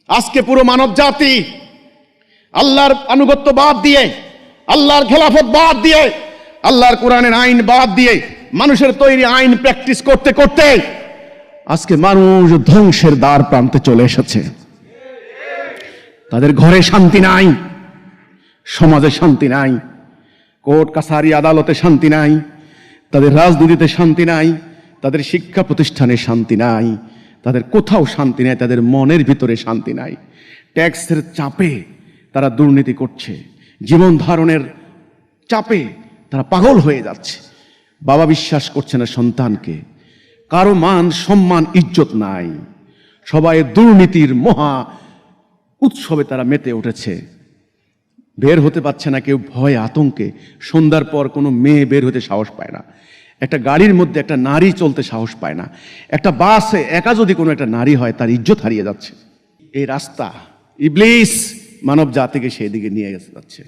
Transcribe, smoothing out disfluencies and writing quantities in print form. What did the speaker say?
আজকে পুরো মানব জাতি আল্লাহর আনুগত্য বাদ দিয়ে, আল্লাহর খেলাফত বাদ দিয়ে, আল্লাহর কোরআনের আইন বাদ দিয়ে মানুষের তৈরি আইন প্র্যাকটিস করতে করতে আজকে মানুষ ধ্বংসের দ্বার প্রান্তে চলে এসেছে। তাদের ঘরে শান্তি নাই, সমাজে শান্তি নাই, কোর্ট কাছারি আদালতে শান্তি নাই, তাদের রাজনীতিতে শান্তি নাই, তাদের শিক্ষা প্রতিষ্ঠানে শান্তি নাই, তাদের কোথাও শান্তি নাই, তাদের মনের ভিতরে শান্তি নাই। ট্যাক্সের চাপে তারা দুর্নীতি করছে, জীবন ধারণের চাপে তারা পাগল হয়ে যাচ্ছে। বাবা বিশ্বাস করছে না সন্তানকে, কারো মান সম্মান ইজ্জত নাই, সবাই দুর্নীতির মহা উৎসবে তারা মেতে উঠেছে। বের হতে পারছে না কেউ, ভয় আতঙ্কে। সন্ধ্যার পর কোনো মেয়ে বের হতে সাহস পায় না, একটা গাড়ির মধ্যে একটা নারী চলতে সাহস পায় না, একটা বাসে একা যদি কোনো একটা নারী হয় তার ইজ্জত হারিয়ে যাচ্ছে। এই রাস্তা ইবলিস মানব জাতিকে সেই দিকে নিয়ে যাচ্ছে।